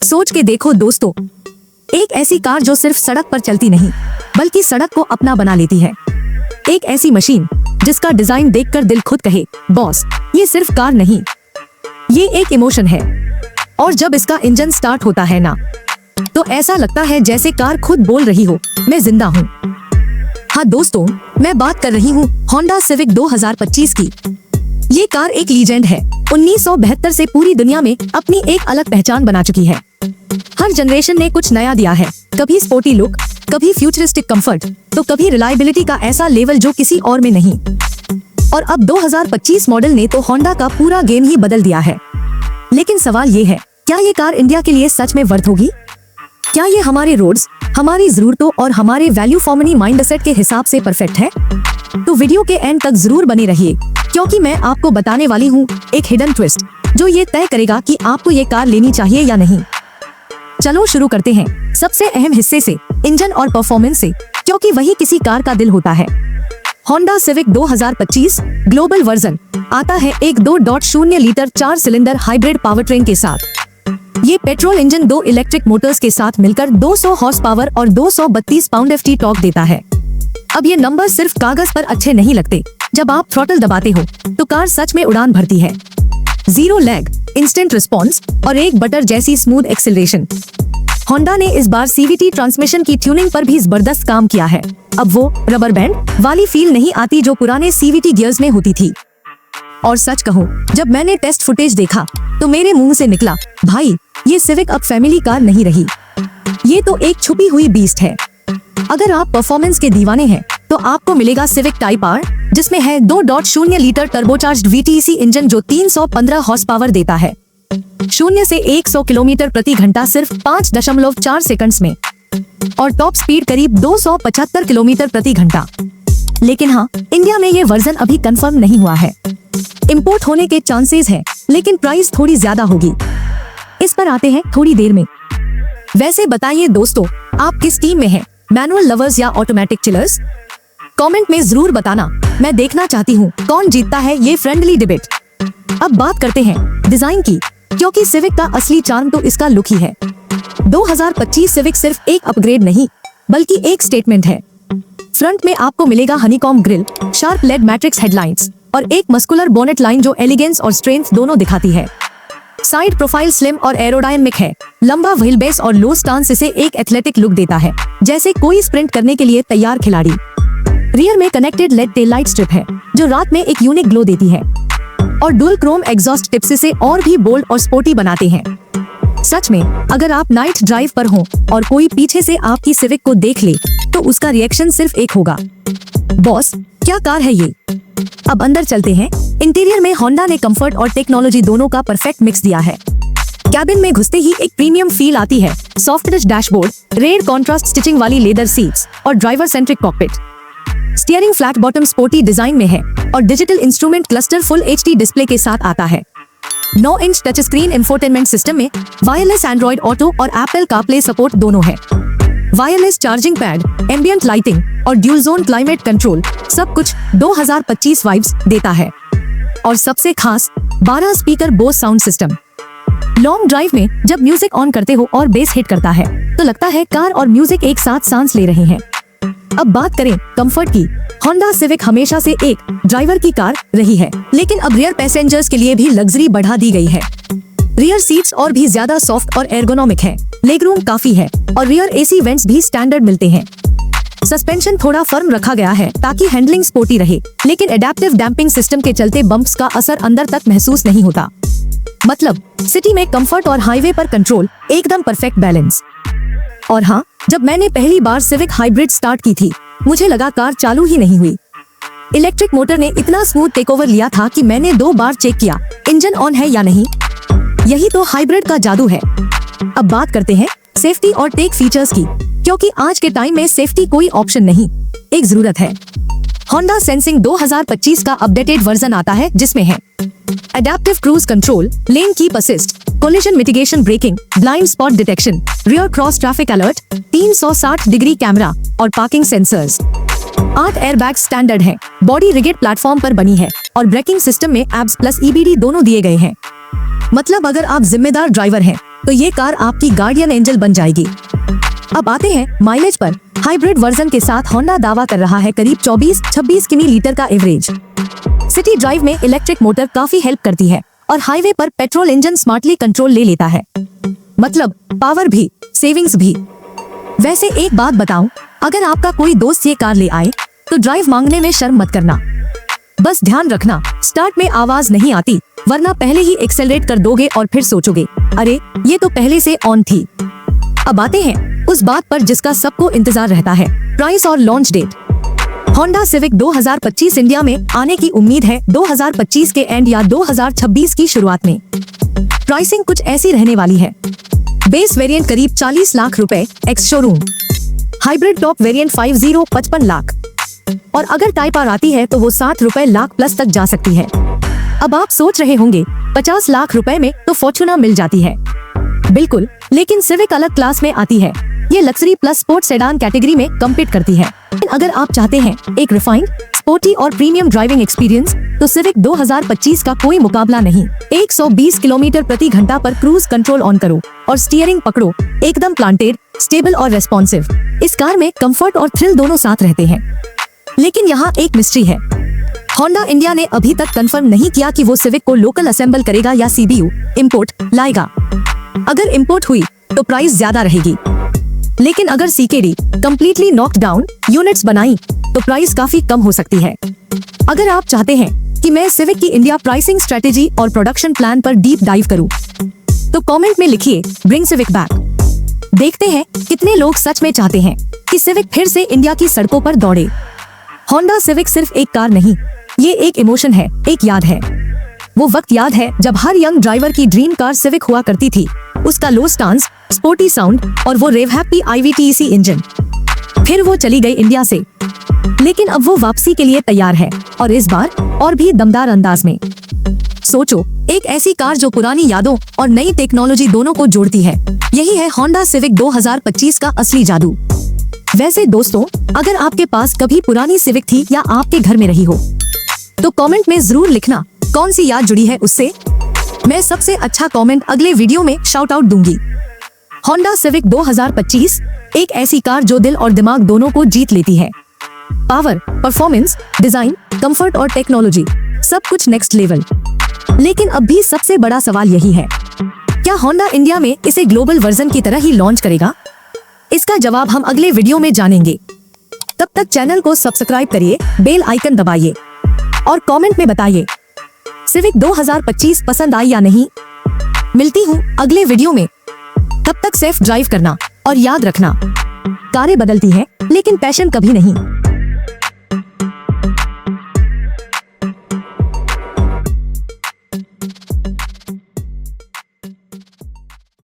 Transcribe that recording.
सोच के देखो दोस्तों, एक ऐसी कार जो सिर्फ सड़क पर चलती नहीं बल्कि सड़क को अपना बना लेती है। एक ऐसी मशीन जिसका डिजाइन देखकर दिल खुद कहे, बॉस ये सिर्फ कार नहीं, ये एक इमोशन है। और जब इसका इंजन स्टार्ट होता है ना, तो ऐसा लगता है जैसे कार खुद बोल रही हो, मैं जिंदा हूँ। हाँ दोस्तों, मैं बात कर रही हूँ होंडा सिविक 2025 की। ये कार एक लीजेंड है। 1972 से पूरी दुनिया में अपनी एक अलग पहचान बना चुकी है। हर जनरेशन ने कुछ नया दिया है, कभी स्पोर्टी लुक, कभी फ्यूचरिस्टिक कंफर्ट, तो कभी रिलायबिलिटी का ऐसा लेवल जो किसी और में नहीं। और अब 2025 मॉडल ने तो होंडा का पूरा गेम ही बदल दिया है। लेकिन सवाल ये है, क्या ये कार इंडिया के लिए सच में वर्थ होगी? क्या ये हमारे रोड्स, हमारी जरूरतों और हमारे वैल्यू फॉर मनी माइंडसेट के हिसाब से परफेक्ट है? तो वीडियो के एंड तक जरूर बने रहिए, क्योंकि मैं आपको बताने वाली हूँ एक हिडन ट्विस्ट जो ये तय करेगा कि आपको ये कार लेनी चाहिए या नहीं। चलो शुरू करते हैं सबसे अहम हिस्से से, इंजन और परफॉर्मेंस से, क्योंकि वही किसी कार का दिल होता है। होंडा सिविक 2025 ग्लोबल वर्जन आता है एक 2.0 लीटर 4 सिलेंडर हाइब्रिड पावरट्रेन के साथ। ये पेट्रोल इंजन 2 इलेक्ट्रिक मोटर्स के साथ मिलकर 200 हॉर्स पावर और 232 पाउंड FT टॉर्क देता है। अब ये नंबर सिर्फ कागज पर अच्छे नहीं लगते, जब आप थ्रॉटल दबाते हो तो कार सच में उड़ान भरती है। 0 लैग, इंस्टेंट रिस्पॉन्स और एक बटर जैसी स्मूथ एक्सेलरेशन। होंडा ने इस बार CVT ट्रांसमिशन की ट्यूनिंग पर भी जबरदस्त काम किया है। अब वो रबर बैंड वाली फील नहीं आती जो पुराने CVT गियर्स में होती थी। और सच कहूँ, जब मैंने टेस्ट फुटेज देखा तो मेरे मुंह से निकला, भाई ये सिविक अब फैमिली कार नहीं रही, ये तो एक छुपी हुई बीस्ट है। अगर आप परफॉर्मेंस के दीवाने हैं तो आपको मिलेगा सिविक टाइप R, जिसमें है 2.0 लीटर टर्बोचार्ज्ड VTEC इंजन जो 315 हॉर्स पावर देता है। 0 से 100 किलोमीटर प्रति घंटा सिर्फ 5.4 सेकंड्स में, और टॉप स्पीड करीब 275 किलोमीटर प्रति घंटा। लेकिन हाँ, इंडिया में ये वर्जन अभी कंफर्म नहीं हुआ है। इंपोर्ट होने के चांसेस हैं, लेकिन प्राइस थोड़ी ज्यादा होगी। इस पर आते हैं थोड़ी देर में। वैसे बताइए दोस्तों, आप किस टीम में हैं, मैनुअल लवर्स या ऑटोमेटिक चिलर्स? कमेंट में जरूर बताना, मैं देखना चाहती हूँ कौन जीतता है ये फ्रेंडली डिबेट। अब बात करते हैं डिजाइन की, क्योंकि सिविक का असली चार्म तो इसका लुक ही है। 2025 सिविक सिर्फ एक अपग्रेड नहीं बल्कि एक स्टेटमेंट है। फ्रंट में आपको मिलेगा honeycomb grille, sharp LED matrix headlines और एक मस्कुलर बोनेट लाइन जो एलिगेंस और स्ट्रेंथ दोनों दिखाती है। साइड प्रोफाइल स्लिम और एरोडायनेमिक है। लंबा व्हील बेस और लो स्टांस इसे एक एथलेटिक लुक देता है, जैसे कोई स्प्रिंट करने के लिए तैयार खिलाड़ी। रियर में connected lead tail light strip है जो रात में एक यूनिक ग्लो देती है, और डुअल क्रोम एग्जॉस्ट टिप्स इसे और भी बोल्ड और स्पोर्टी बनाते हैं। सच में, अगर आप नाइट ड्राइव पर हो और कोई पीछे से आपकी सिविक को देख ले तो उसका रिएक्शन सिर्फ एक होगा, बॉस क्या कार है ये। अब अंदर चलते हैं। इंटीरियर में होंडा ने कंफर्ट और टेक्नोलॉजी दोनों का परफेक्ट मिक्स दिया है। कैबिन में घुसते ही एक प्रीमियम फील आती है। Soft touch dashboard, red contrast stitching वाली लेदर सीट्स और driver centric cockpit. Steering flat bottom sporty design में है और digital instrument cluster full HD display के साथ आता है। 9 inch touch screen infotainment system में वायरलेस एंड्रॉइड ऑटो और एप्पल कारप्ले सपोर्ट दोनों है। Wireless charging pad, ambient lighting और ड्यूल जोन क्लाइमेट कंट्रोल, सब कुछ 2025 वाइब्स देता है। और सबसे खास 12 speaker Bose sound system. Long drive में जब म्यूजिक ऑन करते हो और बेस हिट करता है तो लगता है कार और म्यूजिक एक साथ सांस ले रहे हैं। अब बात करें कंफर्ट की। होंडा सिविक हमेशा से एक ड्राइवर की कार रही है, लेकिन अब रियर पैसेंजर्स के लिए भी लग्जरी बढ़ा दी गई है। रियर सीट्स और भी ज्यादा सॉफ्ट और एर्गोनॉमिक है। लेग रूम काफी है और रियर AC वेंट्स भी स्टैंडर्ड मिलते हैं। सस्पेंशन थोड़ा फर्म रखा गया है ताकि हैंडलिंग स्पोर्टी रहे, लेकिन एडेप्टिव डैम्पिंग सिस्टम के चलते बम्प्स का असर अंदर तक महसूस नहीं होता। मतलब सिटी में कंफर्ट और हाईवे पर कंट्रोल, एकदम परफेक्ट बैलेंस। और हाँ, जब मैंने पहली बार सिविक हाइब्रिड स्टार्ट की थी, मुझे लगा कार चालू ही नहीं हुई। इलेक्ट्रिक मोटर ने इतना स्मूथ टेकओवर लिया था कि मैंने 2 बार चेक किया इंजन ऑन है या नहीं। यही तो हाइब्रिड का जादू है। अब बात करते हैं सेफ्टी और टेक फीचर्स की, क्योंकि आज के टाइम में सेफ्टी कोई ऑप्शन नहीं, एक जरूरत है। होंडा सेंसिंग 2025 का अपडेटेड वर्जन आता है, जिसमें है adaptive cruise control, lane keep assist, collision mitigation braking, blind spot detection, rear cross traffic alert, 360 degree camera और पार्किंग सेंसर्स। 8 एयरबैग्स स्टैंडर्ड हैं, बॉडी रिगिड प्लेटफॉर्म पर बनी है और ब्रेकिंग सिस्टम में एब्स प्लस EBD दोनों दिए गए हैं। मतलब अगर आप जिम्मेदार ड्राइवर हैं तो ये कार आपकी गार्डियन एंजल बन जाएगी। अब आते हैं माइलेज पर। हाइब्रिड वर्जन के साथ होंडा दावा कर रहा है करीब 24-26 किमी लीटर का एवरेज। सिटी ड्राइव में इलेक्ट्रिक मोटर काफी हेल्प करती है और हाईवे पर पेट्रोल इंजन स्मार्टली कंट्रोल ले लेता है, मतलब पावर भी सेविंग्स भी। वैसे एक बात बताऊं, अगर आपका कोई दोस्त ये कार ले आए तो ड्राइव मांगने में शर्म मत करना। बस ध्यान रखना स्टार्ट में आवाज नहीं आती, वरना पहले ही एक्सेलरेट कर दोगे और फिर सोचोगे अरे ये तो पहले से ऑन थी। अब आते हैं उस बात पर जिसका सबको इंतजार रहता है, प्राइस और launch date. Honda Civic 2025 India में आने की उम्मीद है 2025 के एंड या 2026 की शुरुआत में। प्राइसिंग कुछ ऐसी रहने वाली है। बेस वेरिएंट करीब 40 लाख रुपए ex showroom, hybrid top variant 55 lakh, और अगर टाइप आर आती है तो वो 60 लाख प्लस तक जा सकती है। अब आप सोच रहे होंगे 50 लाख रुपए में तो फॉर्च्यूनर मिल जाती है। बिल्कुल, लेकिन सिविक अलग क्लास में आती है। ये luxury plus sport sedan category में कम्पीट करती है। अगर आप चाहते हैं एक रिफाइंड, स्पोर्टी और प्रीमियम ड्राइविंग एक्सपीरियंस तो सिविक 2025 का कोई मुकाबला नहीं। 120 किलोमीटर प्रति घंटा पर क्रूज कंट्रोल ऑन करो और स्टीयरिंग पकड़ो, एकदम प्लांटेड, स्टेबल और रेस्पॉन्सिव। इस कार में कंफर्ट और थ्रिल दोनों साथ रहते हैं। लेकिन यहाँ एक मिस्ट्री है। होंडा इंडिया ने अभी तक कंफर्म नहीं किया कि वो सिविक को लोकल असेंबल करेगा या CBU इंपोर्ट लाएगा। अगर इंपोर्ट हुई तो प्राइस ज्यादा रहेगी, लेकिन अगर CKD completely knock down units बनाई तो प्राइस काफी कम हो सकती है। अगर आप चाहते हैं कि मैं सिविक की इंडिया प्राइसिंग स्ट्रेटेजी और प्रोडक्शन प्लान पर डीप डाइव करूं, तो कमेंट में लिखिए ब्रिंग सिविक बैक। देखते हैं कितने लोग सच में चाहते हैं कि सिविक फिर से इंडिया की सड़कों पर दौड़े। होंडा सिविक सिर्फ एक कार नहीं, ये एक इमोशन है, एक याद है। वो वक्त याद है जब हर यंग ड्राइवर की ड्रीम कार सिविक हुआ करती थी। उसका लो स्टांस, स्पोर्टी साउंड और वो रेव हैप्पी IVTEC इंजन। फिर वो चली गई इंडिया से, लेकिन अब वो वापसी के लिए तैयार है, और इस बार और भी दमदार अंदाज में। सोचो, एक ऐसी कार जो पुरानी यादों और नई टेक्नोलॉजी दोनों को जोड़ती है। यही है होंडा सिविक 2025 का असली जादू। वैसे दोस्तों, अगर आपके पास कभी पुरानी सिविक थी या आपके घर में रही हो, तो कमेंट में जरूर लिखना कौन सी याद जुड़ी है उससे। मैं सबसे अच्छा कमेंट अगले वीडियो में शाउट आउट दूंगी। होंडा सिविक 2025 एक ऐसी कार जो दिल और दिमाग दोनों को जीत लेती है। पावर, परफॉर्मेंस, डिजाइन, कंफर्ट और टेक्नोलॉजी, सब कुछ नेक्स्ट लेवल। लेकिन अब भी सबसे बड़ा सवाल यही है, क्या होंडा इंडिया में इसे ग्लोबल वर्जन की तरह ही लॉन्च करेगा? इसका जवाब हम अगले वीडियो में जानेंगे। तब तक चैनल को सब्सक्राइब करिए, बेल आइकन दबाइए और कमेंट में बताइए सिविक 2025 पसंद आई या नहीं। मिलती हूँ अगले वीडियो में। तब तक सेफ ड्राइव करना और याद रखना, कारें बदलती हैं लेकिन पैशन कभी नहीं।